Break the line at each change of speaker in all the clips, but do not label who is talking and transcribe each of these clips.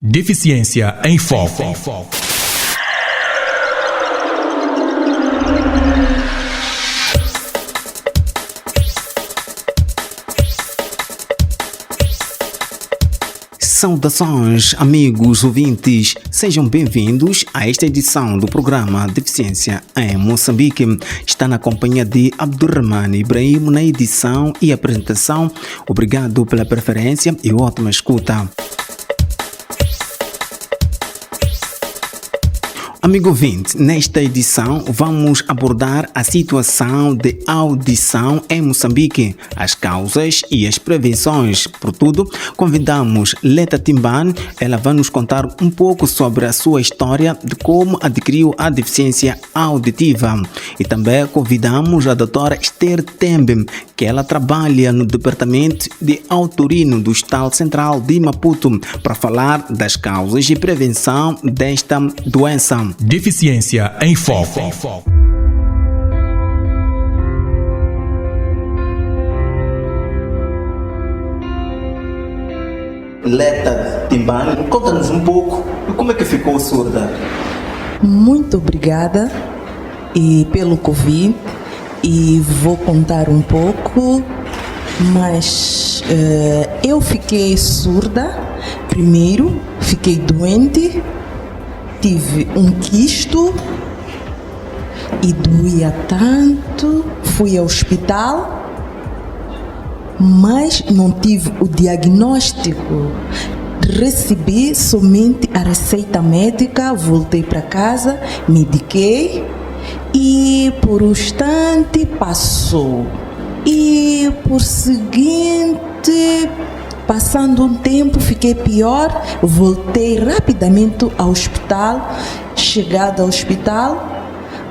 Deficiência em Foco.
Saudações, amigos ouvintes, sejam bem-vindos a esta edição do programa Deficiência em Moçambique. Está na companhia de Abdurrahman Ibrahim na edição e apresentação. Obrigado pela preferência e ótima escuta. Amigo ouvinte, nesta edição vamos abordar a situação de audição em Moçambique, as causas e as prevenções. Portanto, convidamos Leta Timban, ela vai nos contar um pouco sobre a sua história de como adquiriu a deficiência auditiva. E também convidamos a doutora Esther Tembe, que ela trabalha no Departamento de Autorino do Hospital Central de Maputo, para falar das causas e prevenção desta doença.
Deficiência em Foco.
Leta Timban, conta-nos um pouco como é que ficou surda.
Muito obrigada pelo convite e vou contar um pouco, mas eu fiquei surda. Primeiro, fiquei doente. Tive um quisto e doía tanto, fui ao hospital, mas não tive o diagnóstico. Recebi somente a receita médica, voltei para casa, mediquei e por um instante passou. E por seguinte, passando um tempo, fiquei pior, voltei rapidamente ao hospital. Chegada ao hospital,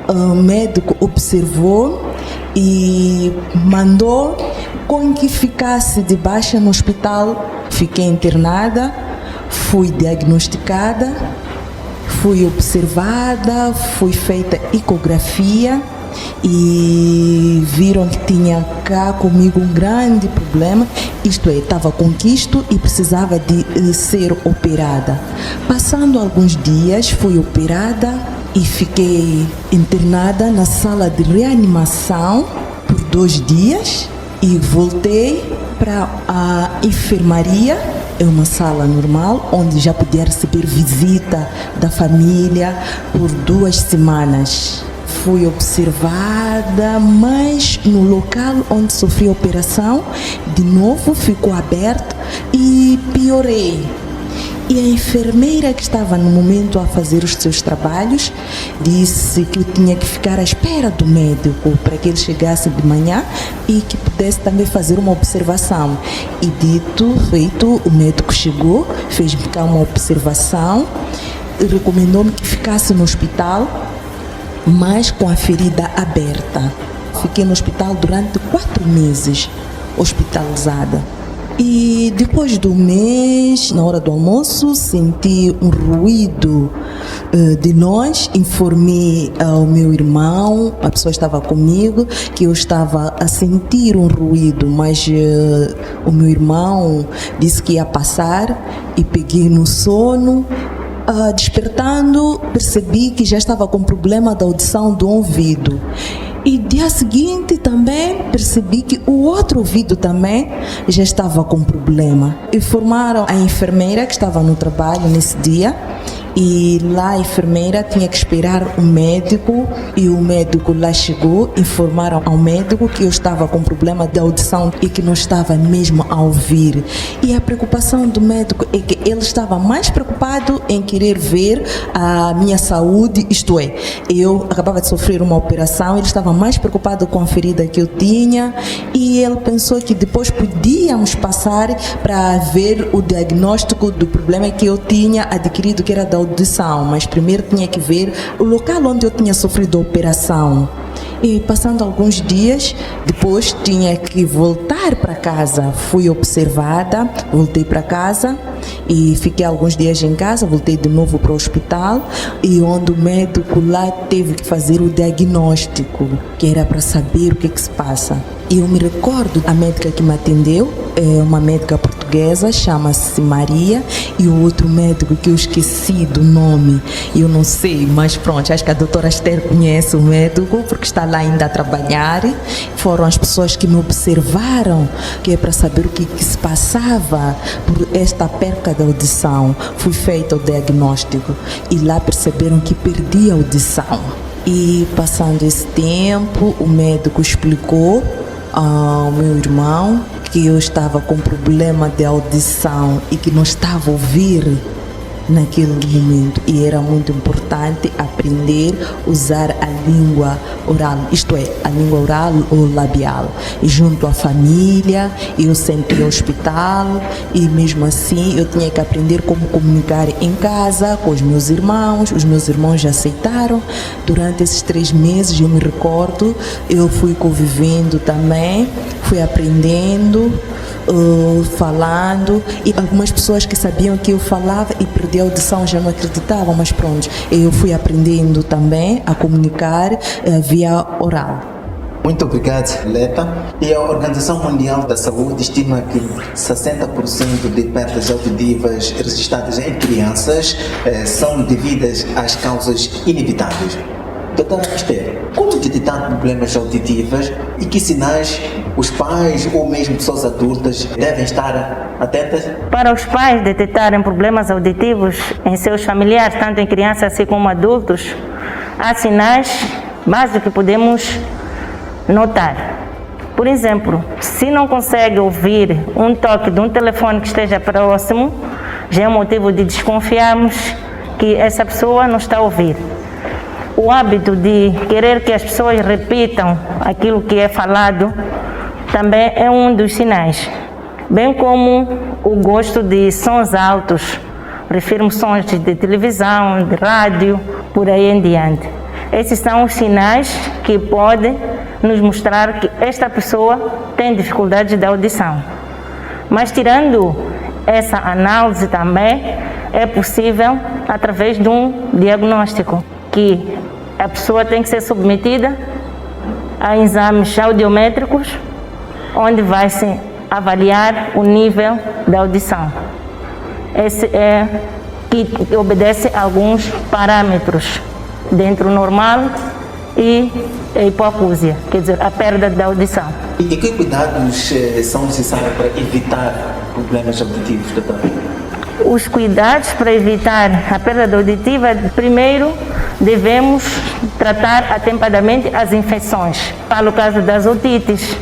o médico observou e mandou com que ficasse de baixa no hospital. Fiquei internada, fui diagnosticada, fui observada, fui feita ecografia e viram que tinha cá comigo um grande problema, isto é, estava com quisto e precisava de ser operada. Passando alguns dias, fui operada e fiquei internada na sala de reanimação por 2 dias e voltei para a enfermaria. É uma sala normal, onde já podia receber visita da família por 2 semanas. Fui observada, mas no local onde sofri a operação, de novo ficou aberto e piorei. E a enfermeira que estava no momento a fazer os seus trabalhos disse que eu tinha que ficar à espera do médico para que ele chegasse de manhã e que pudesse também fazer uma observação. E dito, feito, o médico chegou, fez-me cá uma observação, recomendou-me que ficasse no hospital, mas com a ferida aberta. Fiquei no hospital durante 4 meses, hospitalizada. E depois do mês, na hora do almoço, senti um ruído de longe. Informei ao meu irmão, a pessoa estava comigo, que eu estava a sentir um ruído, mas o meu irmão disse que ia passar e peguei no sono. Despertando, percebi que já estava com problema da audição do ouvido. E dia seguinte também percebi que o outro ouvido também já estava com problema. Informaram a enfermeira que estava no trabalho nesse dia. E lá a enfermeira tinha que esperar o médico e o médico lá chegou. Informaram ao médico que eu estava com problema de audição e que não estava mesmo a ouvir. E a preocupação do médico é que ele estava mais preocupado em querer ver a minha saúde, isto é, eu acabava de sofrer uma operação, ele estava mais preocupado com a ferida que eu tinha e ele pensou que depois podíamos passar para ver o diagnóstico do problema que eu tinha adquirido, que era da audição, mas primeiro tinha que ver o local onde eu tinha sofrido a operação. E passando alguns dias, depois tinha que voltar para casa. Fui observada, voltei para casa e fiquei alguns dias em casa, voltei de novo para o hospital e onde o médico lá teve que fazer o diagnóstico, que era para saber o que se passa. Eu me recordo, a médica que me atendeu é uma médica portuguesa, chama-se Maria, e o outro médico que eu esqueci do nome, eu não sei, mas pronto, acho que a doutora Esther conhece o médico, porque está lá ainda a trabalhar. Foram as pessoas que me observaram, que é para saber o que se passava por esta perca da audição. Foi feito o diagnóstico e lá perceberam que perdi a audição. E passando esse tempo, o médico explicou ao meu irmão que eu estava com problema de audição e que não estava a ouvir naquele momento, e era muito importante aprender a usar a língua oral, isto é, a língua oral ou labial. E junto à família, eu sempre ao hospital, e mesmo assim eu tinha que aprender como comunicar em casa com os meus irmãos já aceitaram. Durante esses 3 meses, eu me recordo, eu fui convivendo também, fui aprendendo, falando, e algumas pessoas que sabiam que eu falava e perdi a audição já não acreditavam, mas pronto, eu fui aprendendo também a comunicar via oral.
Muito obrigado, Leta. E a Organização Mundial da Saúde estima que 60% de perdas auditivas registradas em crianças são devidas às causas inevitáveis. Doutora Esther, como detectar problemas auditivos e que sinais os pais ou mesmo pessoas adultas devem estar atentas?
Para os pais detectarem problemas auditivos em seus familiares, tanto em crianças assim como adultos, há sinais básicos que podemos notar. Por exemplo, se não consegue ouvir um toque de um telefone que esteja próximo, já é um motivo de desconfiarmos que essa pessoa não está a ouvir. O hábito de querer que as pessoas repitam aquilo que é falado também é um dos sinais, bem como o gosto de sons altos, refiro-me sons de televisão, de rádio, por aí em diante. Esses são os sinais que podem nos mostrar que esta pessoa tem dificuldades de audição. Mas tirando essa análise também, é possível através de um diagnóstico, que a pessoa tem que ser submetida a exames audiométricos, onde vai se avaliar o nível da audição. Esse é que obedece a alguns parâmetros, dentro normal e hipoacúsia, quer dizer, a perda da audição.
E que cuidados são necessários para evitar problemas auditivos, doutor?
Os cuidados para evitar a perda auditiva, primeiro devemos tratar atempadamente as infecções. Para o caso das otites,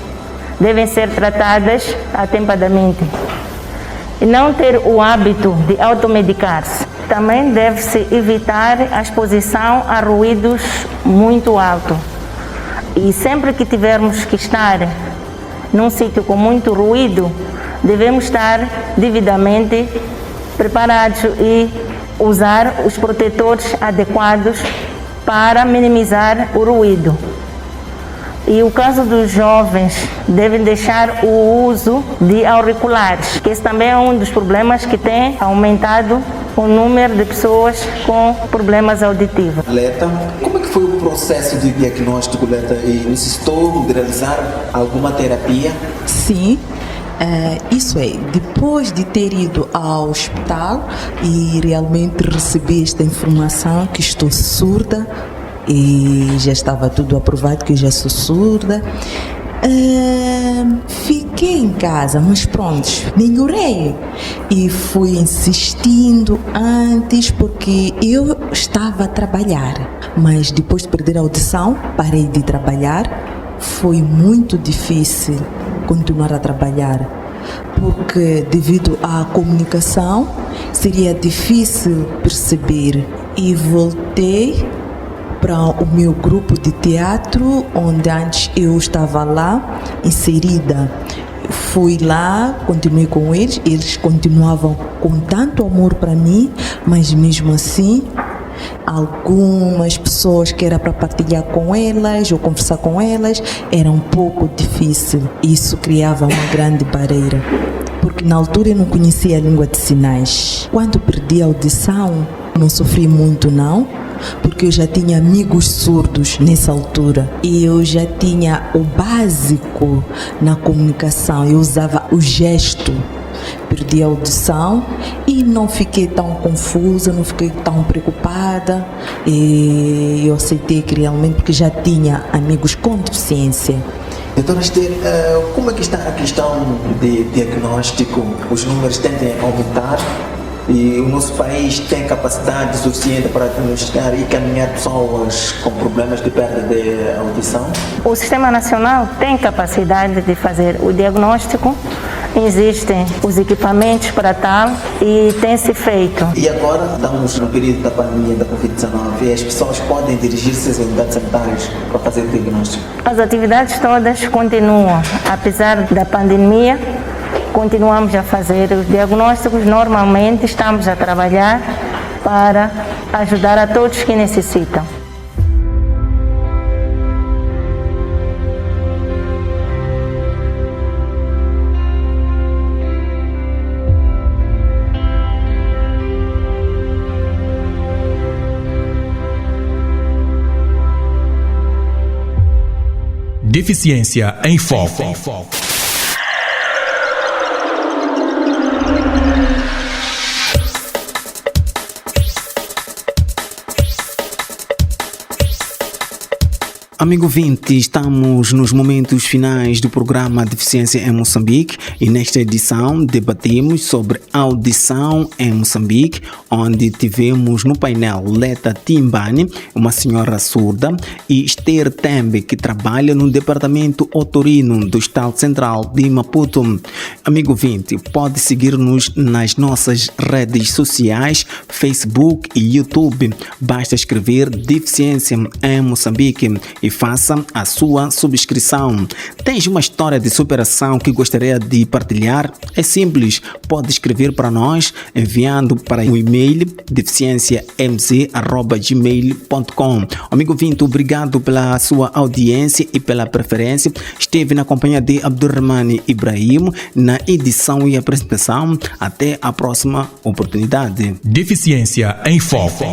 devem ser tratadas atempadamente. E não ter o hábito de automedicar-se. Também deve-se evitar a exposição a ruídos muito altos. E sempre que tivermos que estar num sítio com muito ruído, devemos estar devidamente preparados e usar os protetores adequados para minimizar o ruído. E o caso dos jovens, devem deixar o uso de auriculares, que esse também é um dos problemas que tem aumentado o número de pessoas com problemas auditivos.
Leta, como é que foi o processo de diagnóstico, Leta? E necessitou de realizar alguma terapia?
Sim. Isso é, depois de ter ido ao hospital e realmente recebi esta informação que estou surda, e já estava tudo aprovado que eu já sou surda, fiquei em casa, mas pronto, melhorei e fui insistindo antes, porque eu estava a trabalhar, mas depois de perder a audição parei de trabalhar. Foi muito difícil continuar a trabalhar, porque devido à comunicação seria difícil perceber, e voltei para o meu grupo de teatro, onde antes eu estava lá inserida. Fui lá, continuei com eles continuavam com tanto amor para mim, mas mesmo assim algumas pessoas que era para partilhar com elas ou conversar com elas era um pouco difícil. Isso criava uma grande barreira, porque na altura eu não conhecia a língua de sinais. Quando perdi a audição, não sofri muito não, porque eu já tinha amigos surdos nessa altura e eu já tinha o básico na comunicação, eu usava o gesto. Perdi a audição e não fiquei tão confusa, não fiquei tão preocupada, e eu aceitei que realmente, porque já tinha amigos com deficiência.
Doutora Esther, como é que está a questão de diagnóstico? Os números tendem a aumentar e o nosso país tem capacidade suficiente para diagnosticar e caminhar pessoas com problemas de perda de audição?
O Sistema Nacional tem capacidade de fazer o diagnóstico, existem os equipamentos para tal e tem-se feito.
E agora estamos no período da pandemia da Covid-19 e as pessoas podem dirigir-se às unidades sanitárias para fazer o diagnóstico?
As atividades todas continuam, apesar da pandemia, continuamos a fazer os diagnósticos. Normalmente estamos a trabalhar para ajudar a todos que necessitam.
Deficiência em Foco.
Amigo ouvinte, estamos nos momentos finais do programa Deficiência em Moçambique e nesta edição debatemos sobre audição em Moçambique, onde tivemos no painel Leta Timbani, uma senhora surda, e Esther Tembe, que trabalha no departamento otorino do Estado Central de Maputo. Amigo ouvinte, pode seguir-nos nas nossas redes sociais, Facebook e YouTube. Basta escrever Deficiência em Moçambique e faça a sua subscrição. Tens uma história de superação que gostaria de partilhar? É simples, pode escrever para nós enviando para o e-mail deficienciamz@gmail.com. Amigo ouvinte, obrigado pela sua audiência e pela preferência. Esteve na companhia de Abdurrahmane Ibrahim na edição e apresentação. Até a próxima oportunidade.
Deficiência em Foco.